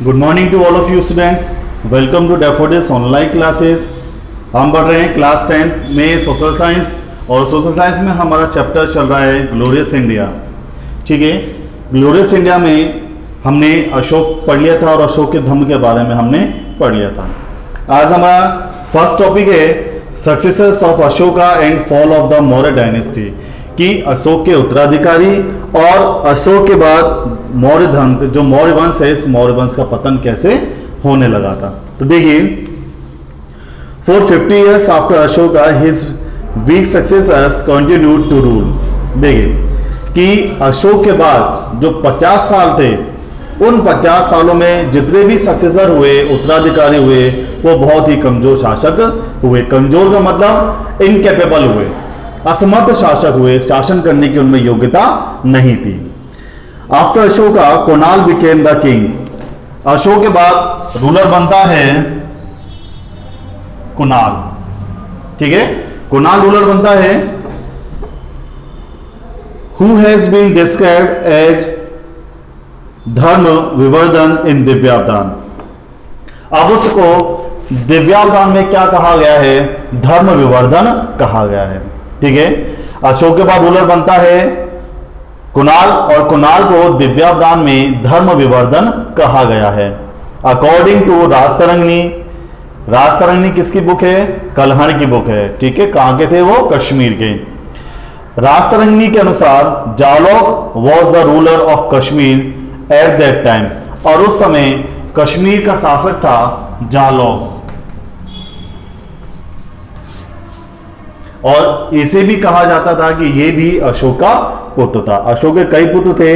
Good morning to all of you students, welcome to daffodils online classes. हम पढ़ रहे हैं क्लास 10 में सोशल साइंस, और सोशल साइंस में हमारा चैप्टर चल रहा है ग्लोरियस इंडिया। ठीक है, ग्लोरियस इंडिया में हमने अशोक पढ़ लिया था और अशोक के धम्म के बारे में हमने पढ़ लिया था। आज हमारा फर्स्ट टॉपिक है successors of Ashoka and fall of the Maurya dynasty, कि अशोक के उत्तराधिकारी और अशोक के बाद मौर्य धर्म जो मौर्य वंश है, इस मौर्य वंश का पतन कैसे होने लगा था। तो देखिए, for 50 years after Ashoka his weak successors continued to rule. देखिए कि अशोक के बाद जो 50 साल थे, उन 50 सालों में जितने भी सक्सेसर हुए, उत्तराधिकारी हुए, वो बहुत ही कमजोर शासक हुए। कमजोर का मतलब इनकेपेबल हुए, असमर्थ शासक हुए, शासन करने की उनमें योग्यता नहीं थी। After Ashoka Kunal became the king. Ashok के बाद रूलर बनता है कुणाल। ठीक है, कुणाल रूलर बनता है, who has been described as Dharma Vivardhana इन दिव्यावदान। अब उसको दिव्यावदान में क्या कहा गया है? धर्म विवर्धन कहा गया है। ठीक है, अशोक के बाद रूलर बनता है कुणाल, और कुणाल को दिव्यावदान में धर्म विवर्धन कहा गया है। अकॉर्डिंग टू राजतरंगिणी, राजतरंगिणी किसकी बुक है? कल्हण की बुक है। ठीक है, कहां के थे वो? कश्मीर के। राजतरंगिणी के अनुसार Jalauka was the ruler of Kashmir at that time, और उस समय कश्मीर का शासक था जालौक। और इसे भी कहा जाता था कि ये भी अशोक का पुत्र था। अशोक के कई पुत्र थे,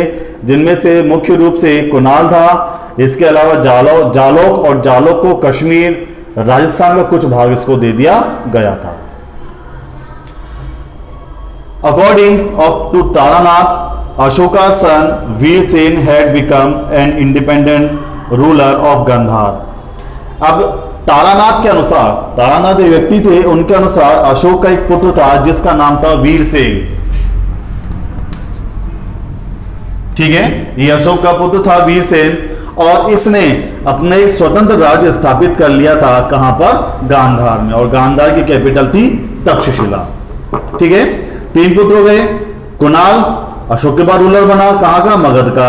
जिनमें से मुख्य रूप से कुणाल था, इसके अलावा जालौक, और जालौक को कश्मीर, राजस्थान का कुछ भाग इसको दे दिया गया था। According of to Taranath, Ashoka son Virasena had become an independent ruler of Gandhara. अब तारानाथ के अनुसार, तारानाथ एक व्यक्ति थे, उनके अनुसार अशोक का एक पुत्र था जिसका नाम था वीरसेन। ठीक है, ये अशोक का पुत्र था वीरसेन, और इसने अपने एक स्वतंत्र राज्य स्थापित कर लिया था। कहां पर? गांधार में, और गांधार की कैपिटल थी तक्षशिला। ठीक है, 3 पुत्र हो गए। कुणाल अशोक के बाद रूलर बना, कहां का? मगध का।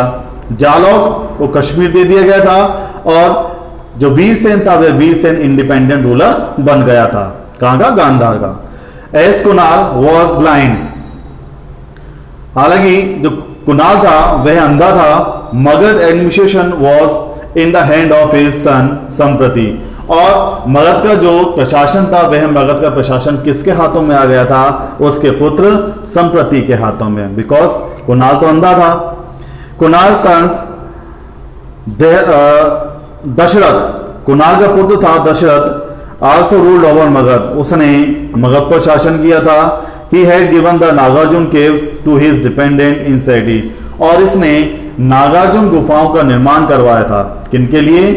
जालौक को कश्मीर दे दिया गया था, और जो वीरसेन था वह वीरसेन इंडिपेंडेंट रूलर बन गया था। कहां का? गांधार का। एस कुणाल वॉज ब्लाइंड, हालांकि जो कुणाल था वह अंधा था। Magadh administration was in the hand of his son संप्रति, और मगध का जो प्रशासन था, वह मगध का प्रशासन किसके हाथों में आ गया था? उसके पुत्र संप्रति के हाथों में, बिकॉज कुणाल तो अंधा था। कुणाल सन्स दशरथ, कुणाल का पुत्र था Dasharath, also ruled over Magadh, उसने मगध पर शासन किया था। He had given the Nagarjuna caves to his dependent in sadie, और इसने नागार्जुन गुफाओं का निर्माण करवाया था। किनके लिए?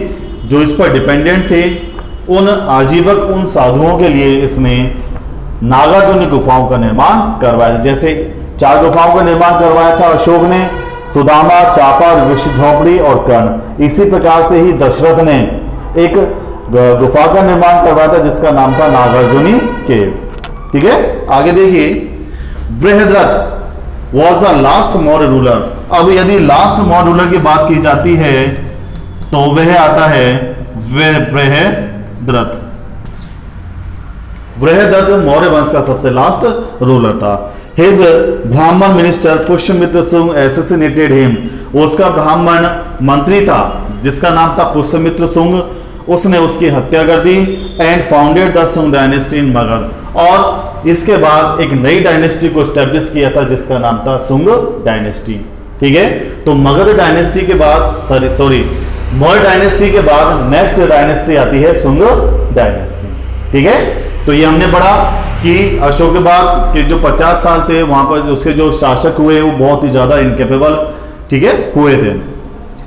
जो इस पर डिपेंडेंट थे, उन आजीवक, उन साधुओं के लिए इसने नागार्जुन गुफाओं का निर्माण करवाया। जैसे 4 गुफाओं का निर्माण करवाया था अशोक ने, सुदामा, चापर, विश्व झोपड़ी और कर्ण। इसी प्रकार से ही दशरथ ने एक गुफा का निर्माण करवाया था जिसका नाम था नागार्जुनी केव। ठीक है, आगे देखिए, Brihadratha was the last Maurya ruler. अब यदि लास्ट मौर्य रूलर की बात की जाती है तो वह आता है बृहद्रथ। बृहद्रथ मौर्य वंश का सबसे लास्ट रूलर था। हिज ब्राह्मण मिनिस्टर पुष्यमित्र सुंग एसेसिनेटेड हिम, उसका ब्राह्मण मंत्री था जिसका नाम था पुष्यमित्र सुंग, उसने उसकी हत्या कर दी। एंड फाउंडेड द सुंग डायनेस्टी इन मगध, और इसके बाद एक नई डायनेस्टी को स्टैब्लिश किया था जिसका नाम था सुंग डायनेस्टी। ठीक है, तो मगध डायनेस्टी के बाद मौर्य डायनेस्टी के बाद नेक्स्ट डायनेस्टी आती है सुंग डायनेस्टी। ठीक है, तो ये हमने पढ़ा कि अशोक के बाद के जो 50 साल थे, वहां पर उसके जो शासक हुए वो बहुत ही ज्यादा इनकेपेबल, ठीक है, हुए थे।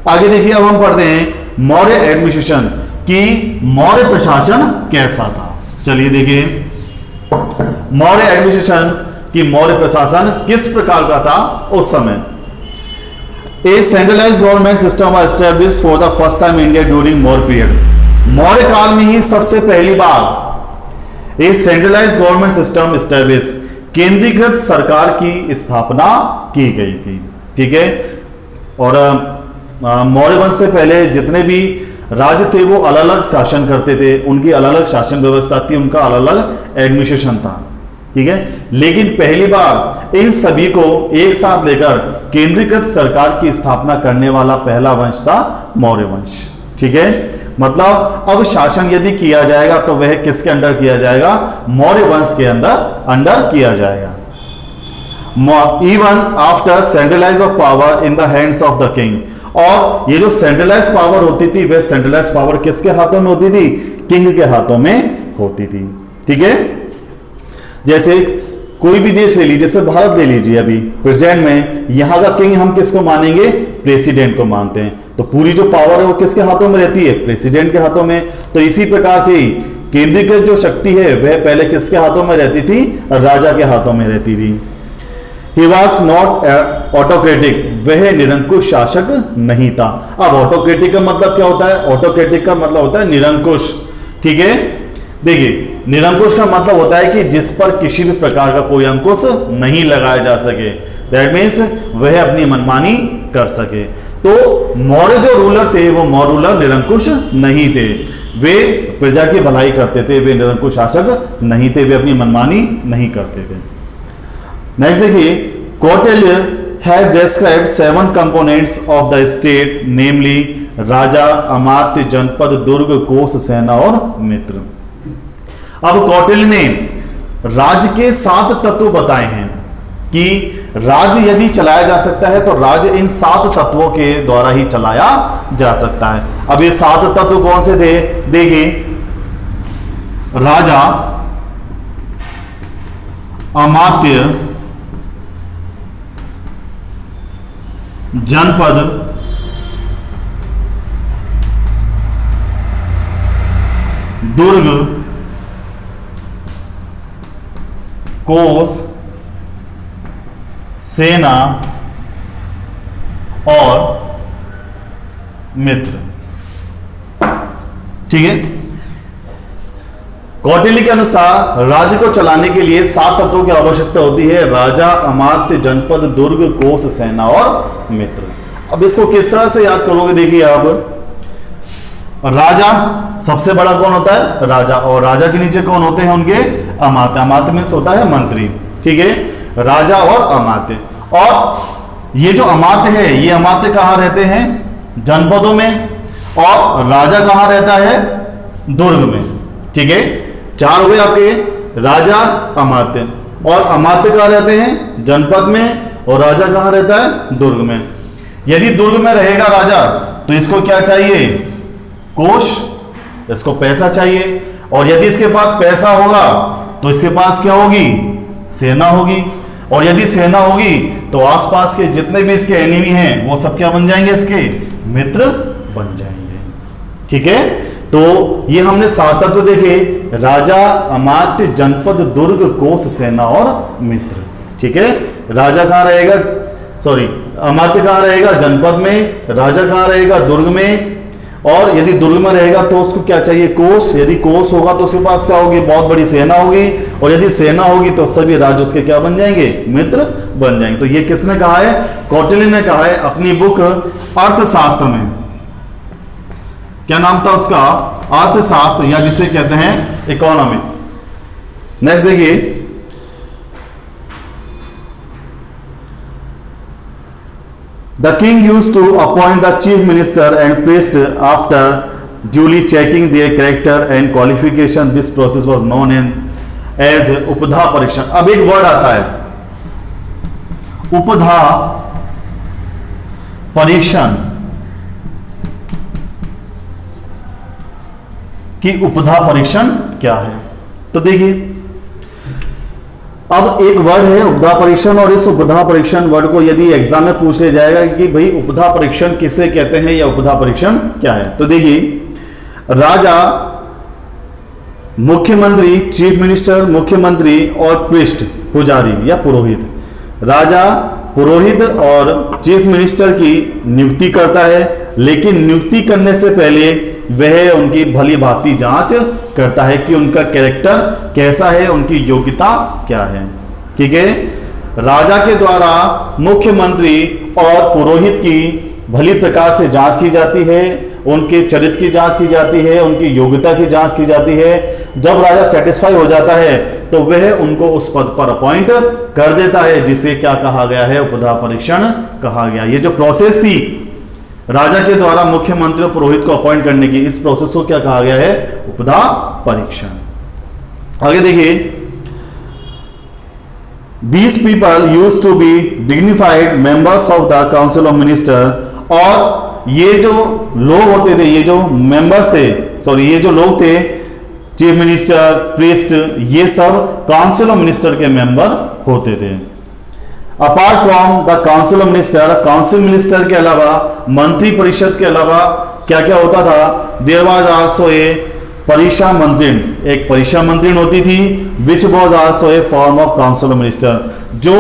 आगे देखिए, अब हम पढ़ते हैं मौर्य एडमिनिस्ट्रेशन, कि मौर्य प्रशासन कैसा था। चलिए देखिए, मौर्य एडमिनिस्ट्रेशन की मौर्य प्रशासन किस प्रकार का था उस समय। A centralised government system was established for the first time India during Maurya period. Maurya काल में ही सबसे पहली बार a centralised government system establish, केंद्रीकृत सरकार की स्थापना की गई थी। ठीक है, और मौर्य वंश से पहले जितने भी राज्य थे वो अलग अलग शासन करते थे, उनकी अलग अलग शासन व्यवस्था थी, उनका अलग अलग एडमिनिस्ट्रेशन था। ठीक है, लेकिन पहली बार इन सभी को एक साथ लेकर केंद्रीकृत सरकार की स्थापना करने वाला पहला वंश था मौर्य वंश। ठीक है, मतलब अब शासन यदि किया जाएगा तो वह किसके अंडर किया जाएगा? मौर्य वंश के अंडर किया जाएगा। Even after centralize of power in the hands of the king, और ये जो सेंट्रलाइज पावर होती थी वह सेंट्रलाइज पावर किसके हाथों में होती थी? किंग के हाथों में होती थी। ठीक है, जैसे कोई भी देश ले लीजिए, जैसे भारत ले लीजिए, अभी प्रेजेंट में यहां का किंग हम किसको मानेंगे? प्रेसिडेंट को मानते हैं। तो पूरी जो पावर है वो किसके हाथों में रहती है? प्रेसिडेंट के हाथों में। तो इसी प्रकार से केंद्रीकृत जो शक्ति है वह पहले किसके हाथों में रहती थी? राजा के हाथों में रहती थी। He was not autocratic, वह निरंकुश शासक नहीं था। अब ऑटोक्रेटिक का मतलब क्या होता है? ऑटोक्रेटिक का मतलब होता है निरंकुश। ठीक है, देखिए निरंकुश का मतलब होता है कि जिस पर किसी भी प्रकार का कोई अंकुश नहीं लगाया जा सके, दैट मीन्स वह अपनी मनमानी कर सके। तो मौर्य जो रूलर थे वो मौर्य रूलर निरंकुश नहीं थे, वे प्रजा की भलाई करते थे, वे निरंकुश शासक नहीं थे, वे अपनी मनमानी नहीं करते थे। नेक्स्ट देखिए, Kautilya has described 7 components of the state, namely raja, amatya, janapada, durga, कोष, सेना और मित्र। अब कौटिल्य ने राज्य के 7 तत्व बताए हैं कि राज्य यदि चलाया जा सकता है तो राज्य इन 7 तत्वों के द्वारा ही चलाया जा सकता है। अब ये 7 तत्व कौन से थे? देखिए, राजा, अमात्य, जनपद, दुर्ग, कोष, सेना और मित्र। ठीक है, कौटिल्य के अनुसार राज्य को चलाने के लिए 7 तत्वों की आवश्यकता होती है: राजा, अमात्य, जनपद, दुर्ग, कोष, सेना और मित्र। अब इसको किस तरह से याद करोगे? देखिए, अब राजा सबसे बड़ा कौन होता है? राजा, और राजा के नीचे कौन होते हैं? उनके अमात्य। अमात्य मीन्स होता है मंत्री। ठीक है, राजा और अमात्य। और ये जो अमात्य है, ये अमात्य कहां रहते हैं? जनपदों में। और राजा कहां रहता है? दुर्ग में। ठीक है, 4 हुए आपके, राजा, अमात्य। और अमात्य कहां रहते हैं? जनपद में। और राजा कहां रहता है? दुर्ग में। यदि दुर्ग में रहेगा राजा तो इसको क्या चाहिए? कोष, इसको पैसा चाहिए। और यदि इसके पास पैसा होगा तो इसके पास क्या होगी? सेना होगी। और यदि सेना होगी तो आसपास के जितने भी इसके एनिमी हैं वो सब क्या बन जाएंगे? इसके मित्र बन जाएंगे। ठीक है, तो ये हमने 7 तत्व देखे: राजा, अमात्य, जनपद, दुर्ग, कोष, सेना और मित्र। ठीक है, राजा कहां रहेगा? अमात्य कहां रहेगा? जनपद में। राजा कहां रहेगा? दुर्ग में। और यदि दुर्ग में रहेगा तो उसको क्या चाहिए? कोष। यदि कोष होगा तो उसके पास क्या होगी? बहुत बड़ी सेना होगी। और यदि सेना होगी तो सभी राज्य उसके क्या बन जाएंगे? मित्र बन जाएंगे। तो ये किसने कहा है? कौटिल्य ने कहा है अपनी बुक अर्थशास्त्र में। क्या नाम था उसका? अर्थशास्त्र, या जिसे कहते हैं इकोनॉमी। नेक्स्ट देखिए, The king used to appoint the chief minister and priest after duly checking their character and qualification. This process was known as उपधा परीक्षण। अब एक वर्ड आता है उपधा परीक्षण, कि उपधा परीक्षण क्या है। तो देखिए, अब एक वर्ड है उपधा परीक्षण, और इस उपधा परीक्षण वर्ड को यदि एग्जाम में पूछ लिया जाएगा कि भाई उपधा परीक्षण किसे कहते हैं या उपधा परीक्षण क्या है, तो देखिए, राजा, मुख्यमंत्री, चीफ मिनिस्टर, मुख्यमंत्री और प्रीस्ट, पुजारी या पुरोहित। राजा, पुरोहित और चीफ मिनिस्टर की नियुक्ति करता है, लेकिन नियुक्ति करने से पहले वह उनकी भली भांति जांच करता है कि उनका कैरेक्टर कैसा है, उनकी योग्यता क्या है। ठीक है, राजा के द्वारा मुख्यमंत्री और पुरोहित की भली प्रकार से जांच की जाती है, उनके चरित्र की जांच की जाती है, उनकी योग्यता की जांच की जाती है। जब राजा सेटिस्फाई हो जाता है तो वह उनको उस पद पर अपॉइंट कर देता है, जिसे क्या कहा गया है, उपधा परीक्षण कहा गया। ये जो प्रोसेस थी राजा के द्वारा मुख्यमंत्री और पुरोहित को अपॉइंट करने की, इस प्रोसेस को क्या कहा गया है, उपधा परीक्षण। आगे देखिए, these people use to be dignified members of the council of minister. और ये जो लोग होते थे, ये जो मेंबर्स थे, सॉरी ये जो लोग थे, चीफ मिनिस्टर, प्रीस्ट, ये सब काउंसिल ऑफ मिनिस्टर के मेंबर होते थे। Apart from the council of minister, council minister के अलावा, मंत्री परिषद के अलावा क्या क्या होता था, देयर वाज आल्सो ए परीक्षा मंत्रिण, एक परीक्षा मंत्रिण होती थी, which was also a form of council of minister, जो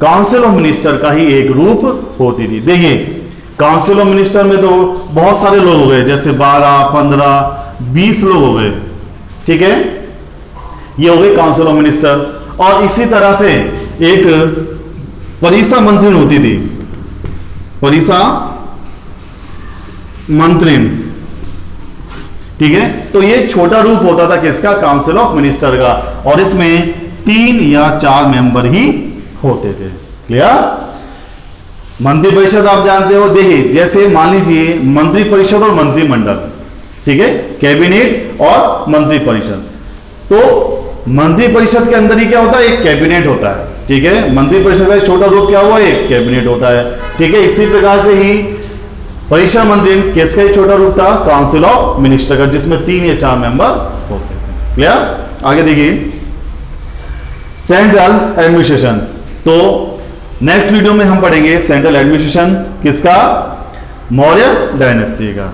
काउंसिल ऑफ मिनिस्टर का ही एक रूप होती थी। देखिए, काउंसिल ऑफ मिनिस्टर में तो बहुत सारे लोग हो गए, जैसे 12, 15, 20 लोग हो गए। ठीक है, ये हो गए काउंसिल ऑफ मिनिस्टर। और इसी तरह से एक परीक्षा मंत्रिण होती थी, परीक्षा मंत्रिण। ठीक है, तो ये छोटा रूप होता था किसका, काउंसिल ऑफ मिनिस्टर का, और इसमें 3 या 4 मेंबर ही होते थे। क्लियर? मंत्री परिषद आप जानते हो, देखिए जैसे मान लीजिए मंत्री परिषद और मंत्रिमंडल, ठीक है, कैबिनेट और मंत्री परिषद। तो मंत्री परिषद के अंदर ही क्या होता है, एक कैबिनेट होता है। ठीक है, मंत्री परिषद का छोटा रूप क्या हुआ, एक कैबिनेट होता है। ठीक है, इसी प्रकार से ही परीक्षा मंत्री किसका ही छोटा रूप था, काउंसिल ऑफ मिनिस्टर का, जिसमें 3 या 4 मेंबर होते थे। क्लियर? आगे देखिए, सेंट्रल एडमिनिस्ट्रेशन। तो नेक्स्ट वीडियो में हम पढ़ेंगे सेंट्रल एडमिनिस्ट्रेशन किसका, मौर्य डायनेस्टी का।